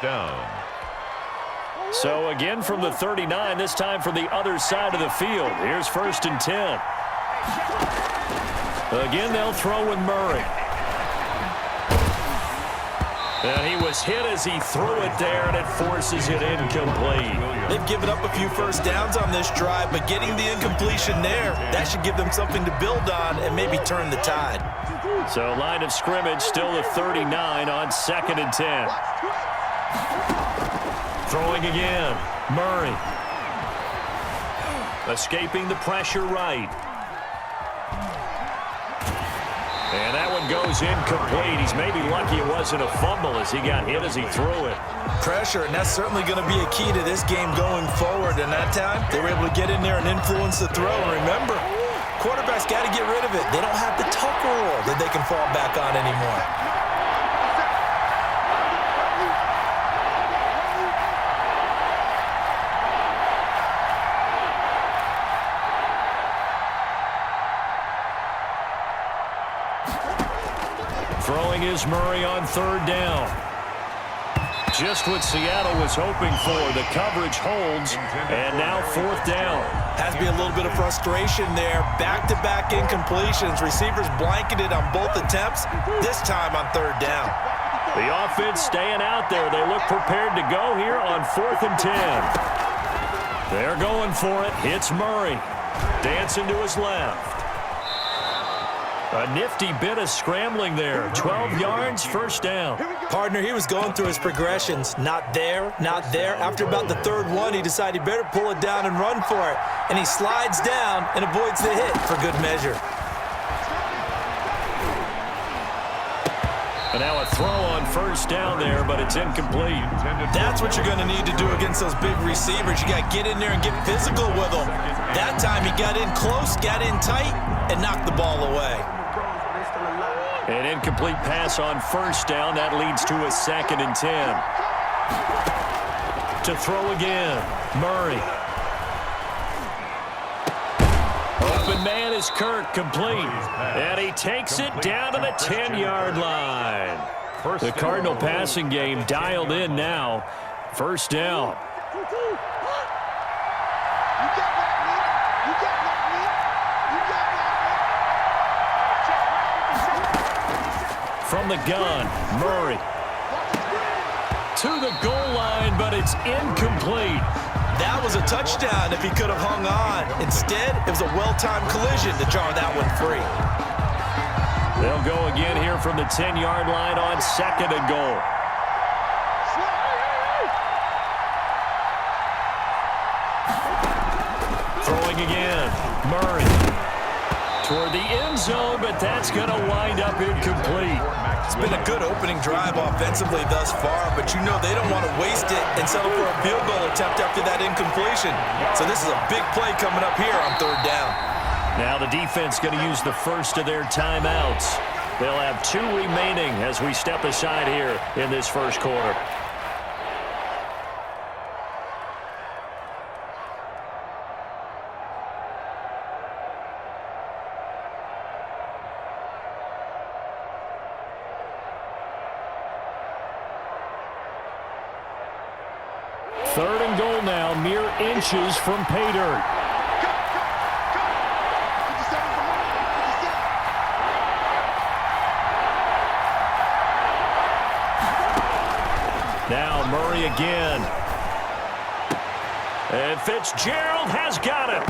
Down. So again from the 39, this time from the other side of the field. Here's 1st and 10. Again, they'll throw with Murray. And he was hit as he threw it there, and it forces it incomplete. They've given up a few first downs on this drive, but getting the incompletion there, that should give them something to build on and maybe turn the tide. So line of scrimmage still the 39 on 2nd and 10. Throwing again, Murray. Escaping the pressure right. And that one goes incomplete. He's maybe lucky it wasn't a fumble as he got hit as he threw it. Pressure, and that's certainly going to be a key to this game going forward. And that time, they were able to get in there and influence the throw. And remember, quarterbacks got to get rid of it. They don't have the tucker roll that they can fall back on anymore. Throwing is Murray on 3rd down. Just what Seattle was hoping for. The coverage holds, and now 4th down. Has to be a little bit of frustration there. Back-to-back incompletions. Receivers blanketed on both attempts, this time on 3rd down. The offense staying out there. They look prepared to go here on 4th and 10. They're going for it. Hits Murray. Dancing to his left. A nifty bit of scrambling there. 12 yards, 1st down. Partner, he was going through his progressions. Not there, not there. After about the 3rd one, he decided he better pull it down and run for it. And he slides down and avoids the hit for good measure. And now a throw on 1st down there, but it's incomplete. That's what you're going to need to do against those big receivers. You got to get in there and get physical with them. That time he got in close, got in tight, and knocked the ball away. An incomplete pass on 1st down. That leads to a 2nd and 10. To throw again, Murray. Open man is Kirk, complete. And he takes it down to the 10-yard line. The Cardinal passing game dialed in now. 1st down. From the gun, Murray. To the goal line, but it's incomplete. That was a touchdown if he could have hung on. Instead, it was a well-timed collision to jar that one free. They'll go again here from the 10-yard line on 2nd and goal. Throwing again, Murray. Toward the end zone, but that's going to wind up incomplete. It's been a good opening drive offensively thus far, but you know they don't want to waste it and settle for a field goal attempt after that incompletion. So this is a big play coming up here on 3rd down. Now the defense going to use the first of their timeouts. They'll have 2 remaining as we step aside here in this 1st quarter. Third and goal now, mere inches from pay dirt. Now Murray again. And Fitzgerald has got it.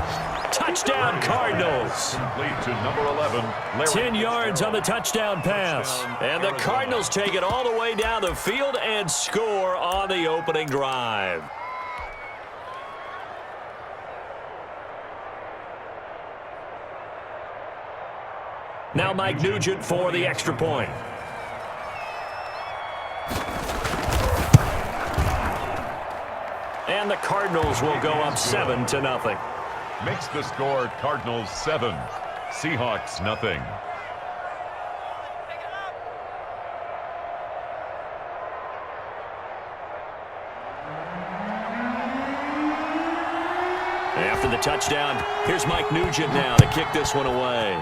Touchdown Cardinals. Complete to number 11. 10 yards on the touchdown pass. And the Cardinals take it all the way down the field and score on the opening drive. Now Mike Nugent for the extra point. And the Cardinals will go up 7-0. Makes the score Cardinals 7, Seahawks nothing. After the touchdown, here's Mike Nugent now to kick this one away.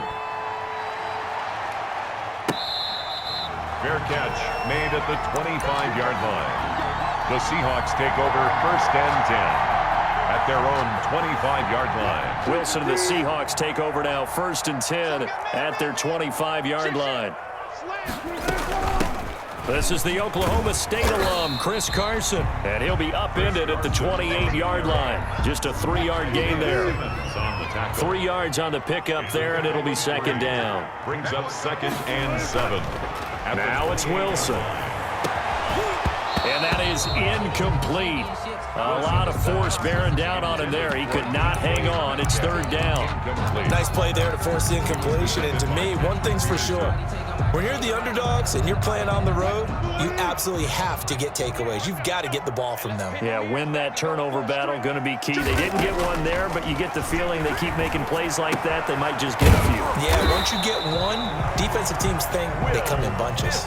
Fair catch made at the 25-yard line. The Seahawks take over 1st and 10 at their own 25-yard line. Wilson and the Seahawks take over now 1st and 10 at their 25-yard line. This is the Oklahoma State alum, Chris Carson, and he'll be upended at the 28-yard line. Just a 3-yard gain there. 3 yards on the pickup there, and it'll be 2nd down. Brings up 2nd and 7. Now it's Wilson. And that is incomplete. A lot of force bearing down on him there. He could not hang on. It's 3rd down. Nice play there to force the incompletion. And to me, one thing's for sure. When you're the underdogs and you're playing on the road, you absolutely have to get takeaways. You've got to get the ball from them. Yeah, win that turnover battle, going to be key. They didn't get one there, but you get the feeling they keep making plays like that, they might just get a few. Yeah, once you get one, defensive teams think they come in bunches.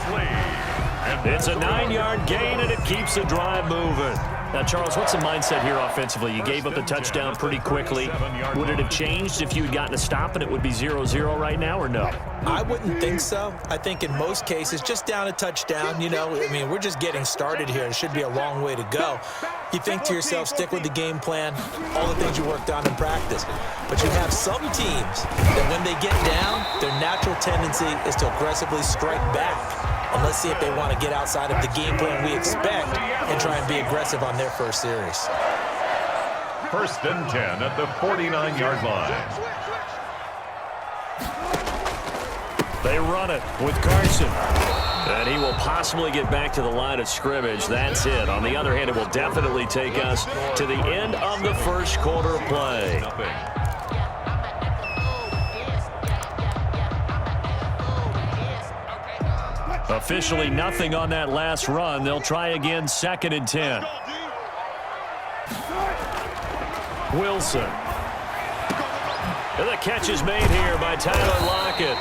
It's a 9-yard gain, and it keeps the drive moving. Now, Charles, what's the mindset here offensively? You gave up the touchdown pretty quickly. Would it have changed if you had gotten a stop and it would be 0-0 right now, or no? I wouldn't think so. I think in most cases, just down a touchdown, we're just getting started here. It should be a long way to go. You think to yourself, stick with the game plan, all the things you worked on in practice. But you have some teams that when they get down, their natural tendency is to aggressively strike back. And let's see if they want to get outside of the game plan we expect and try and be aggressive on their first series. 1st and 10 at the 49-yard line. They run it with Carson. And he will possibly get back to the line of scrimmage. That's it. On the other hand, it will definitely take us to the end of the first quarter of play. Officially nothing on that last run. They'll try again, 2nd and 10. Wilson. And the catch is made here by Tyler Lockett.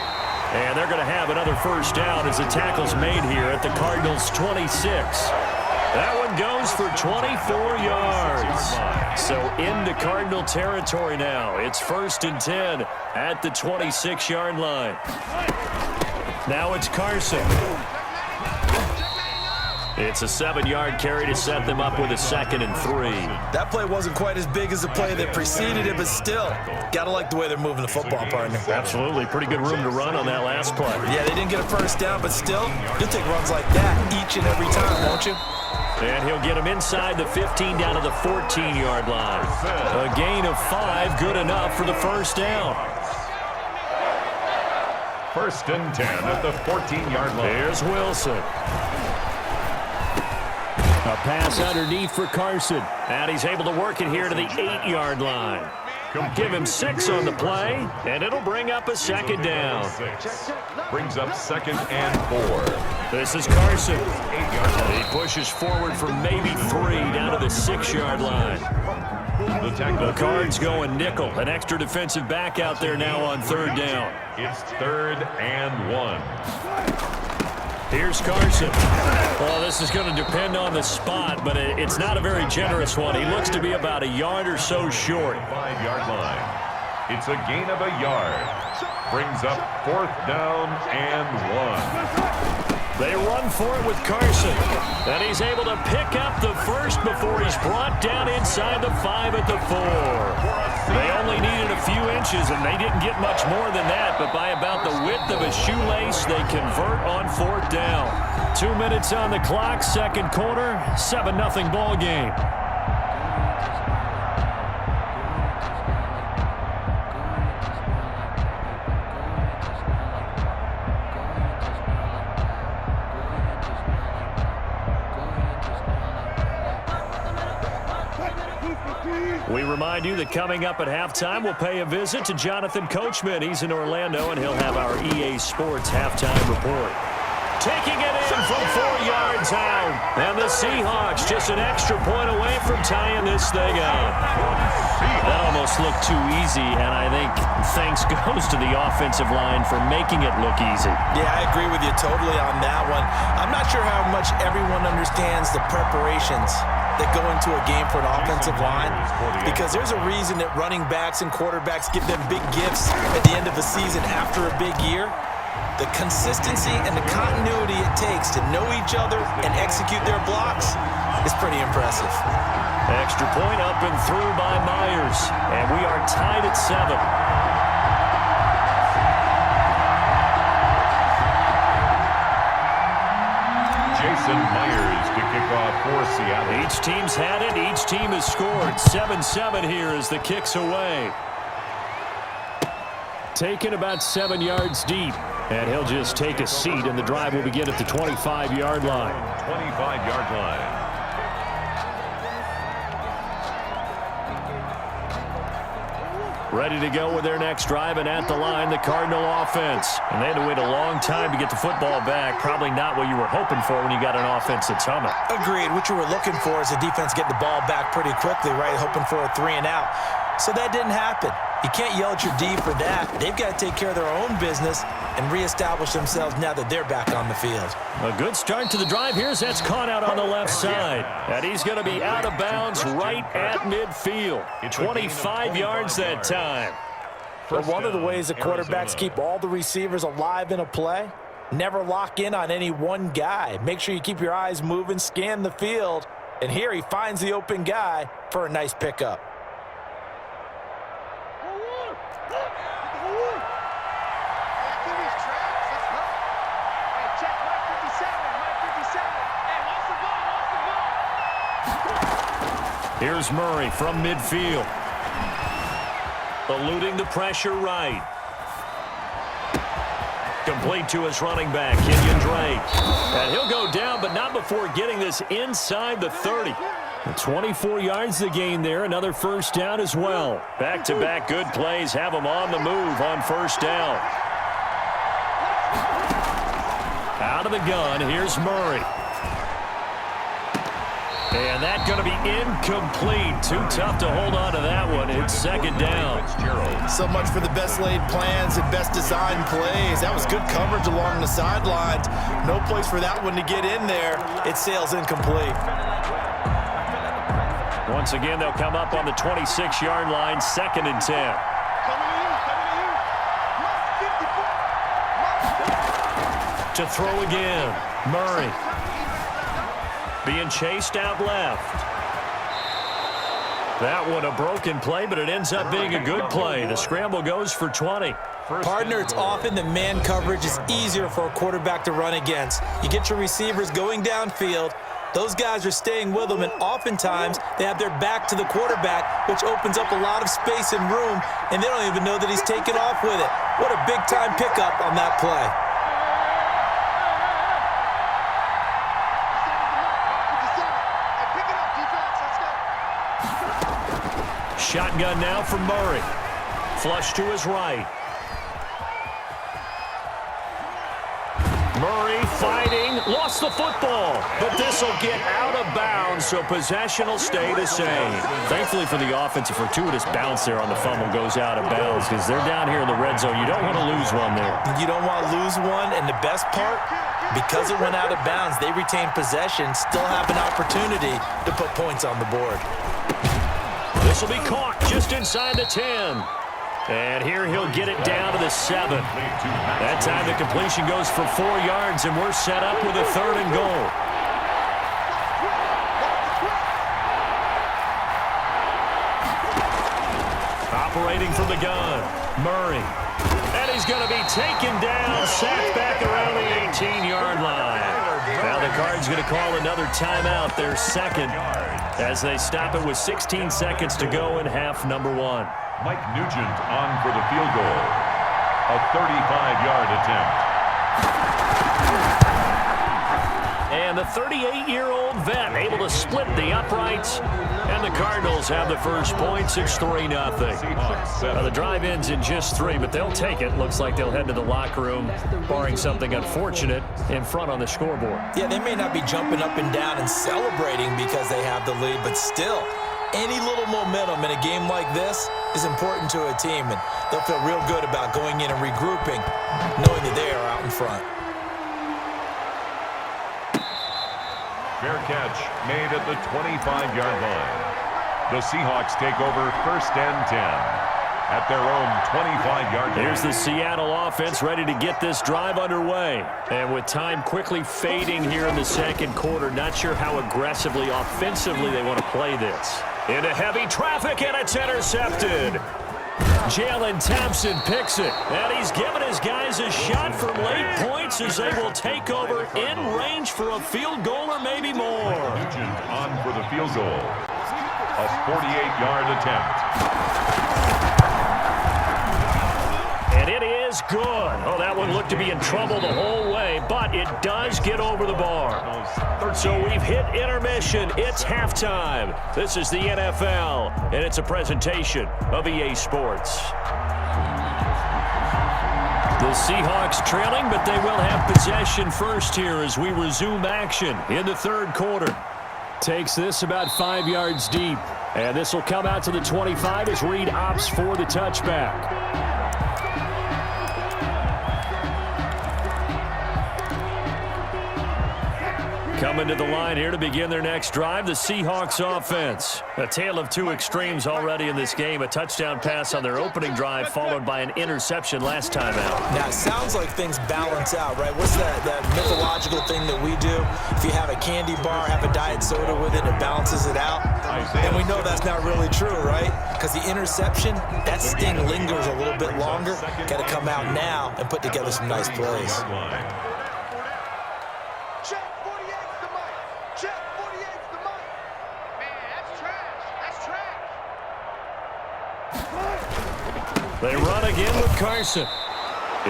And they're going to have another 1st down as the tackle's made here at the Cardinals' 26. That one goes for 24 yards. So into Cardinal territory now. It's 1st and 10 at the 26-yard line. Now it's Carson. It's a 7-yard carry to set them up with a 2nd and 3. That play wasn't quite as big as the play that preceded it, but still, got to like the way they're moving the football, partner. Absolutely. Pretty good room to run on that last play. Yeah, they didn't get a 1st down, but still, you'll take runs like that each and every time, won't you? And he'll get him inside the 15 down to the 14-yard line. A gain of 5, good enough for the 1st down. 1st and 10 at the 14-yard line. Here's Wilson. A pass underneath for Carson. And he's able to work it here to the 8-yard line. Give him 6 on the play, and it'll bring up a 2nd down. Brings up 2nd and 4. This is Carson. He pushes forward for maybe 3 down to the 6-yard line. The Cards going nickel. An extra defensive back out there now on 3rd down. It's 3rd and 1. Here's Carson. Well, this is going to depend on the spot, but it's not a very generous one. He looks to be about a yard or so short. 5-yard line. It's a gain of a yard. Brings up 4th down and 1. They run for it with Carson. And he's able to pick up the first before he's brought down inside the 5 at the 4. They only needed a few inches, and they didn't get much more than that, but by about the width of a shoelace, they convert on 4th down. 2 minutes on the clock, 2nd quarter, 7-0 ball game. We remind you that coming up at halftime, we'll pay a visit to Jonathan Coachman. He's in Orlando, and he'll have our EA Sports halftime report. Taking it in from 4 yards out. And the Seahawks just an extra point away from tying this thing up. That almost looked too easy, and I think thanks goes to the offensive line for making it look easy. Yeah, I agree with you totally on that one. I'm not sure how much everyone understands the preparations that go into a game for an offensive line, because there's a reason that running backs and quarterbacks give them big gifts at the end of the season after a big year. The consistency and the continuity it takes to know each other and execute their blocks, is pretty impressive. Extra point up and through by Myers. And we are tied at 7. Jason Myers to kick off for Seattle. Each team's had it. Each team has scored. 7-7 here as the kick's away. Taken about 7 yards deep. And he'll just take a seat, and the drive will begin at the 25-yard line. 25-yard line. Ready to go with their next drive, and at the line, the Cardinal offense. And they had to wait a long time to get the football back. Probably not what you were hoping for when you got an offense that's humming. Agreed. What you were looking for is the defense getting the ball back pretty quickly, right? Hoping for a 3 and out. So that didn't happen. You can't yell at your D for that. They've got to take care of their own business and reestablish themselves now that they're back on the field. A good start to the drive. Here's that's caught out on the left side. And he's going to be out of bounds right at midfield. 25 yards that time. But one of the ways the quarterbacks keep all the receivers alive in a play, never lock in on any one guy. Make sure you keep your eyes moving, scan the field. And here he finds the open guy for a nice pickup. Here's Murray from midfield. Eluding the pressure right. Complete to his running back, Kenyon Drake. And he'll go down, but not before getting this inside the 30. 24 yards the gain there. Another first down as well. Back-to-back good plays have him on the move on first down. Out of the gun, here's Murray. And that's going to be incomplete. Too tough to hold on to that one. It's second down. So much for the best laid plans and best designed plays. That was good coverage along the sidelines. No place for that one to get in there. It sails incomplete. Once again, they'll come up on the 26-yard line, 2nd and 10. To throw again, Murray. Being chased out left. That one a broken play, but it ends up being a good play. The scramble goes for 20. Partner, it's often the man coverage is easier for a quarterback to run against. You get your receivers going downfield. Those guys are staying with them, and oftentimes they have their back to the quarterback, which opens up a lot of space and room, and they don't even know that he's taken off with it. What a big-time pickup on that play. Shotgun now from Murray. Flush to his right. Murray fighting, lost the football, but this will get out of bounds, so possession will stay the same. Thankfully for the offense, a fortuitous bounce there on the fumble goes out of bounds because they're down here in the red zone. You don't want to lose one there. You don't want to lose one, and the best part, because it went out of bounds, they retain possession, still have an opportunity to put points on the board. This will be caught just inside the 10. And here he'll get it down to the 7. That time the completion goes for 4 yards, and we're set up with a 3rd and goal. Operating from the gun, Murray. And he's going to be taken down, sacked back around the 18-yard line. Now the Cards going to call another timeout, their 2nd, as they stop it with 16 seconds to go in half number 1. Mike Nugent on for the field goal. A 35-yard attempt. And the 38-year-old vet able to split the uprights. And the Cardinals have the first points. It's 3-0. Now the drive ends in just 3, but they'll take it. Looks like they'll head to the locker room, barring something unfortunate, in front on the scoreboard. Yeah, they may not be jumping up and down and celebrating because they have the lead, but still, any little momentum in a game like this is important to a team, and they'll feel real good about going in and regrouping, knowing that they are out in front. Fair catch made at the 25-yard line. The Seahawks take over 1st and 10. at their own 25-yard line. Here's the Seattle offense ready to get this drive underway. And with time quickly fading here in the second quarter, not sure how aggressively, offensively they want to play this. Into heavy traffic, and it's intercepted. Jalen Thompson picks it, and he's given his guys a shot for late points as they will take over in range for a field goal or maybe more. Nugent on for the field goal. A 48-yard attempt. And it is good. Oh, that one looked to be in trouble the whole way, but it does get over the bar. So we've hit intermission. It's halftime. This is the NFL, and it's a presentation of EA Sports. The Seahawks trailing, but they will have possession first here as we resume action in the third quarter. Takes this about 5 yards deep, and this will come out to the 25 as Reed opts for the touchback. Coming to the line here to begin their next drive, the Seahawks offense. A tale of two extremes already in this game. A touchdown pass on their opening drive followed by an interception last time out. Now, it sounds like things balance out, right? What's that mythological thing that we do? If you have a candy bar, have a diet soda with it, it balances it out. And we know that's not really true, right? Because the interception, that sting lingers a little bit longer. Got to come out now and put together some nice plays. They run again with Carson.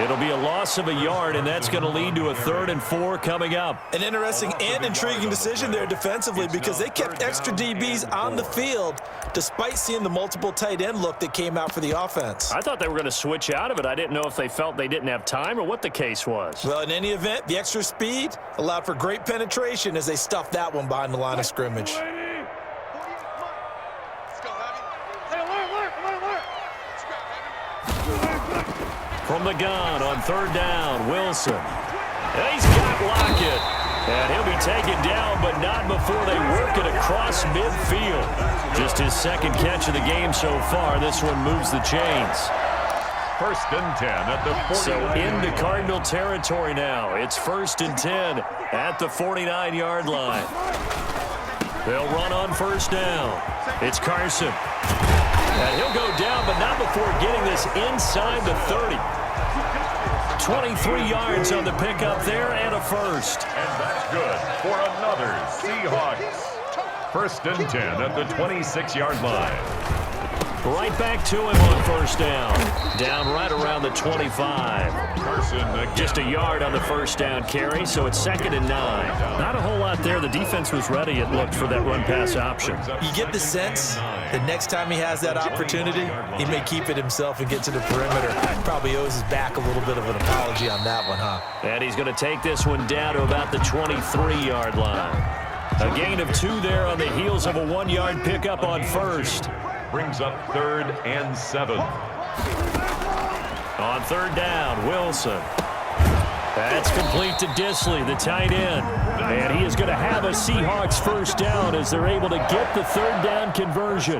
It'll be a loss of a yard, and that's going to lead to a 3rd and 4 coming up. An interesting and intriguing decision there defensively because they kept extra DBs on the field despite seeing the multiple tight end look that came out for the offense. I thought they were going to switch out of it. I didn't know if they felt they didn't have time or what the case was. Well, in any event, the extra speed allowed for great penetration as they stuffed that one behind the line of scrimmage. From the gun on 3rd down, Wilson. And he's got Lockett. And he'll be taken down, but not before they work it across midfield. Just his second catch of the game so far. This one moves the chains. 1st and 10 at the 49. So into Cardinal territory now. It's 1st and 10 at the 49-yard line. They'll run on 1st down. It's Carson. And he'll go down, but not before getting this inside the 30. 23 yards on the pickup there and a first. And that's good for another Seahawks. 1st and 10 at the 26-yard line. Right back to him on 1st down. Down right around the 25. Carson again. Just a yard on the 1st down carry, so it's 2nd and 9. Not a whole lot there. The defense was ready, it looked, for that run-pass option. You get the sense that next time he has that opportunity, he may keep it himself and get to the perimeter. Probably owes his back a little bit of an apology on that one, huh? And he's going to take this one down to about the 23-yard line. A gain of 2 there on the heels of a 1-yard pickup on 1st. Brings up 3rd and 7. On 3rd down, Wilson. That's complete to Disley, the tight end. And he is going to have a Seahawks 1st down as they're able to get the 3rd down conversion.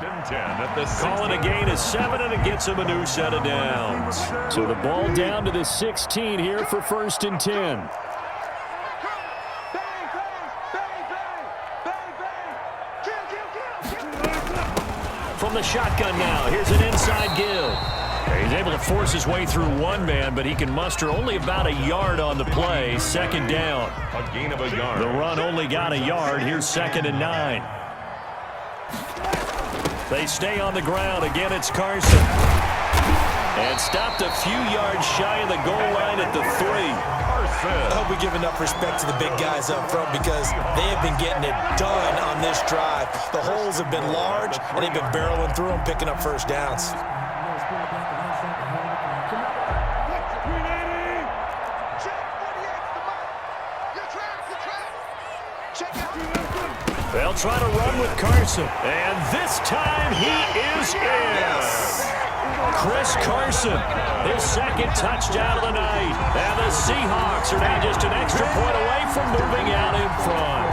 Calling a gain of 7, and it gets him a new set of downs. So the ball down to the 16 here for 1st and 10. From the shotgun now, here's an inside give. He's able to force his way through one man, but he can muster only about a yard on the play. 2nd down. A gain of a yard. The run only got a yard. Here's 2nd and 9. They stay on the ground. Again, it's Carson. And stopped a few yards shy of the goal line at the 3. I hope we give enough respect to the big guys up front because they have been getting it done on this drive. The holes have been large, and they've been barreling through them, picking up 1st downs. They'll try to run with Carson, and this time he is in. Chris Carson, his 2nd touchdown of the night. And the Seahawks are now just an extra point away from moving out in front.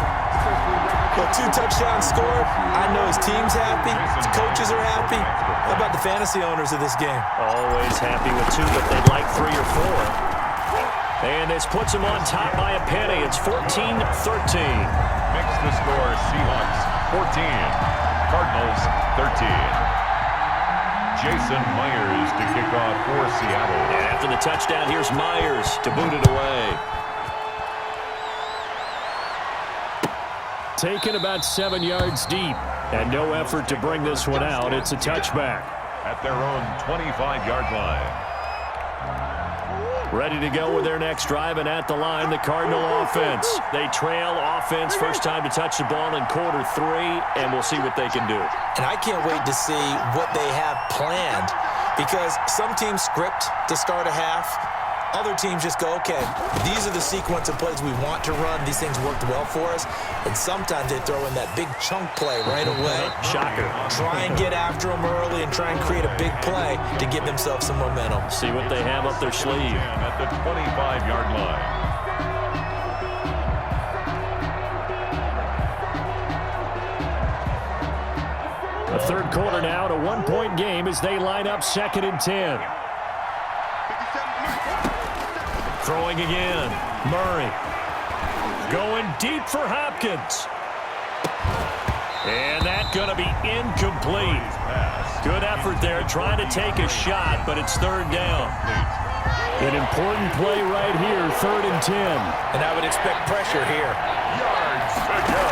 Well, 2 touchdowns scored. I know his team's happy. His coaches are happy. How about the fantasy owners of this game? Always happy with 2, but they'd like 3 or 4. And this puts them on top by a penny. It's 14-13. Makes the score Seahawks 14, Cardinals 13. Jason Myers to kick off for Seattle. And after the touchdown, here's Myers to boot it away. Taken about 7 yards deep, and no effort to bring this one out. It's a touchback. At their own 25-yard line. Ready to go with their next drive, and at the line, the Cardinal offense. They trail offense, first time to touch the ball in quarter 3, and we'll see what they can do. And I can't wait to see what they have planned, because some teams script to start a half. Other teams just go, okay, these are the sequence of plays we want to run. These things worked well for us. And sometimes they throw in that big chunk play right away. Shocker. Try and get after them early and try and create a big play to give themselves some momentum. See what they have up their sleeve. At the 25-yard line. The third quarter now, a 1-point game as they line up 2nd and 10. Throwing again. Murray. Going deep for Hopkins. And that's going to be incomplete. Good effort there trying to take a shot, but it's 3rd down. An important play right here, 3rd and 10. And I would expect pressure here. Yards to go.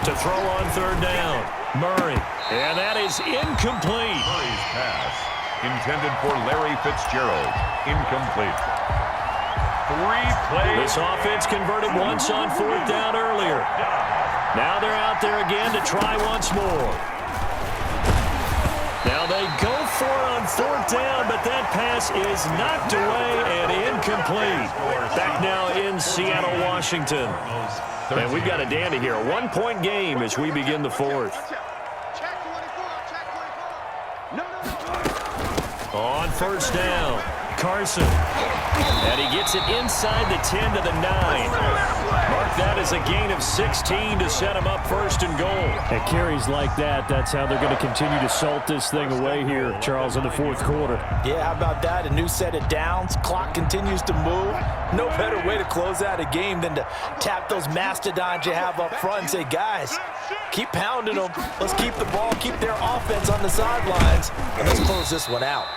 To throw on 3rd down. Murray. And that is incomplete. Murray's pass intended for Larry Fitzgerald. Incomplete. 3 plays. This offense converted once on 4th down earlier. Now they're out there again to try once more. Now they go for it on 4th down, but that pass is knocked away and incomplete. Back now in Seattle, Washington. And we've got a dandy here. A 1-point game as we begin the 4th. On 1st down, Carson. And he gets it inside the 10 to the 9. Mark that as a gain of 16 to set him up 1st and goal. At carries like that, that's how they're going to continue to salt this thing away here, Charles, in the 4th quarter. Yeah, how about that? A new set of downs. Clock continues to move. No better way to close out a game than to tap those mastodons you have up front and say, guys, keep pounding them. Let's keep the ball, keep their offense on the sidelines, and let's close this one out.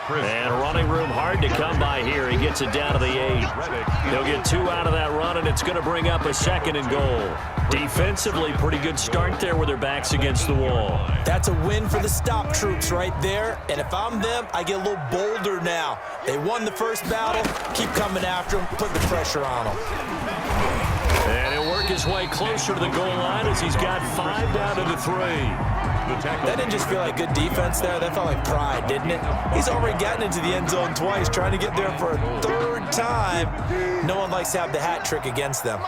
And running room hard to come by here. He gets it down to the 8. They'll get 2 out of that run, and it's going to bring up a 2nd and goal. Defensively, pretty good start there with their backs against the wall. That's a win for the stop troops right there. And if I'm them, I get a little bolder now. They won the first battle. Keep coming after them. Put the pressure on them. And he'll work his way closer to the goal line as he's got 5 down to the 3. That didn't just feel like good defense there. That felt like pride, didn't it? He's already gotten into the end zone twice, trying to get there for a 3rd time. No one likes to have the hat trick against them.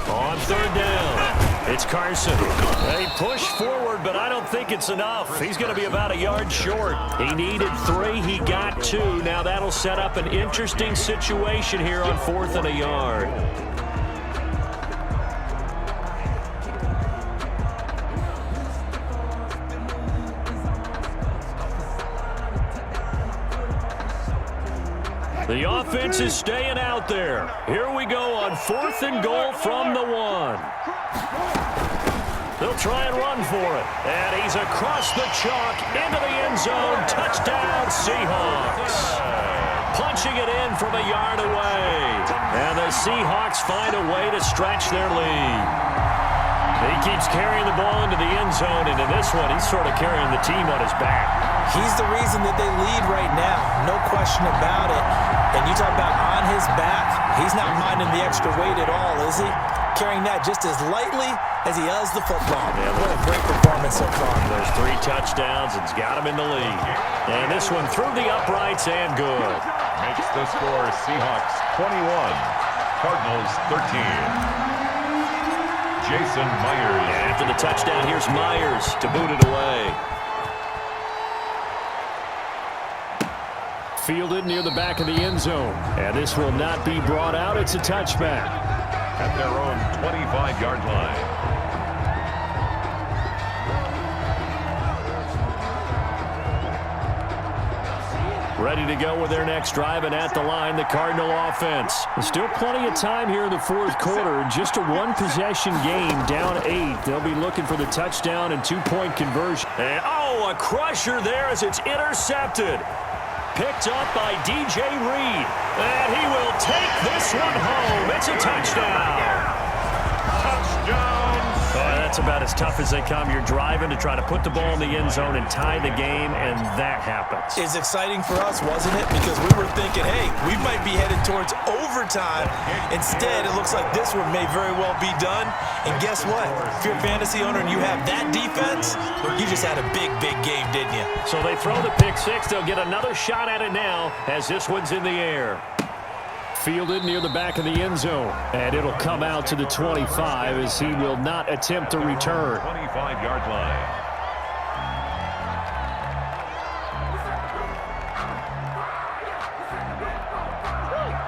On 3rd down, it's Carson. They push forward, but I don't think it's enough. He's going to be about a yard short. He needed 3. He got 2. Now that'll set up an interesting situation here on 4th and a yard. The offense is staying out there. Here we go on 4th and goal from the 1. They'll try and run for it. And he's across the chalk into the end zone. Touchdown, Seahawks. Punching it in from a yard away. And the Seahawks find a way to stretch their lead. He keeps carrying the ball into the end zone, and in this one, he's sort of carrying the team on his back. He's the reason that they lead right now, no question about it. And you talk about on his back, he's not minding the extra weight at all, is he? Carrying that just as lightly as he does the football. Yeah, what a great performance so far. There's 3 touchdowns, and it's got him in the lead. And this one through the uprights and good. Makes the score Seahawks 21, Cardinals 13. Jason Myers. After the touchdown, here's Myers to boot it away. Fielded near the back of the end zone. And this will not be brought out. It's a touchback. At their own 25-yard line. Ready to go with their next drive, and at the line, the Cardinal offense. Still plenty of time here in the fourth quarter. Just a one-possession game, down 8. They'll be looking for the touchdown and two-point conversion. And, a crusher there as it's intercepted. Picked up by DJ Reed. And he will take this one home. It's a touchdown. Touchdown. That's about as tough as they come. You're driving to try to put the ball in the end zone and tie the game, and that happens. It's exciting for us, wasn't it? Because we were thinking, hey, we might be headed towards overtime. Instead, it looks like this one may very well be done. And guess what? If you're a fantasy owner and you have that defense, you just had a big, big game, didn't you? So they throw the pick six. They'll get another shot at it now as this one's in the air. Fielded near the back of the end zone. And it'll come out to the 25 as he will not attempt to return. 25-yard line.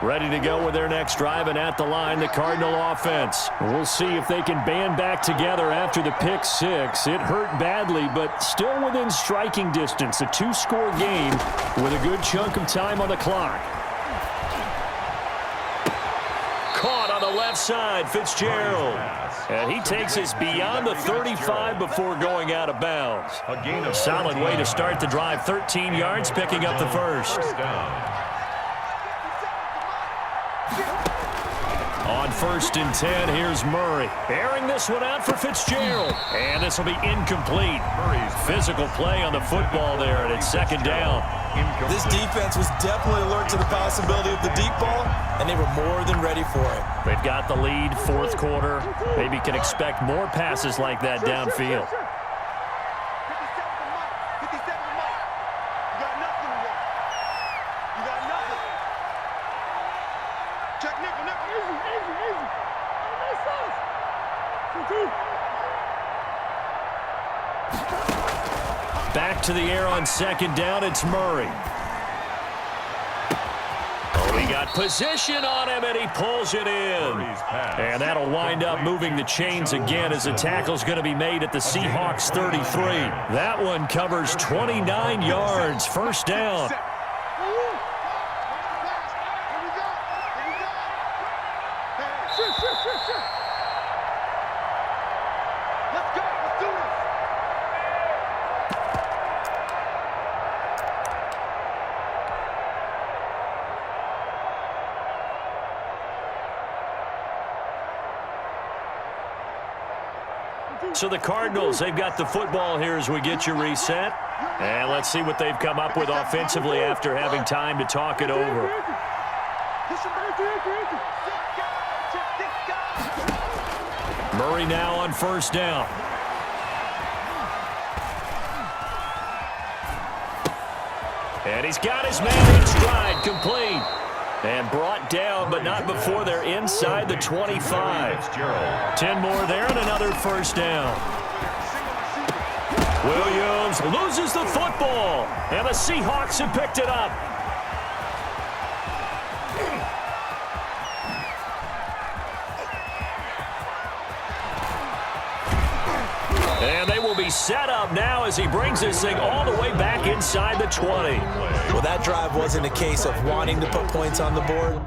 Ready to go with their next drive, and at the line, the Cardinal offense. We'll see if they can band back together after the pick six. It hurt badly, but still within striking distance. A two-score game with a good chunk of time on the clock. Caught on the left side, Fitzgerald. And he takes us beyond the 35 before going out of bounds. A solid way to start the drive. 13 yards, picking up the first. On 1st and 10, here's Murray. Airing this one out for Fitzgerald. And this will be incomplete. Physical play on the football there, and it's 2nd down. This defense was definitely alert to the possibility of the deep ball, and they were more than ready for it. They've got the lead, 4th quarter. Maybe can expect more passes like that downfield. Back to the air on 2nd down, it's Murray. We got position on him, and he pulls it in. And that'll wind up moving the chains again as the tackle's going to be made at the Seahawks 33. That one covers 29 yards, 1st down. So the Cardinals, they've got the football here as we get you reset. And let's see what they've come up with offensively after having time to talk it over. Murray now on 1st down. And he's got his man in stride, complete. And brought down, but not before they're inside the 25. 10 more there and another 1st down. Williams loses the football, and the Seahawks have picked it up. And they will be set up now as he brings this thing all the way back inside the 20. Well, that drive wasn't a case of wanting to put points on the board.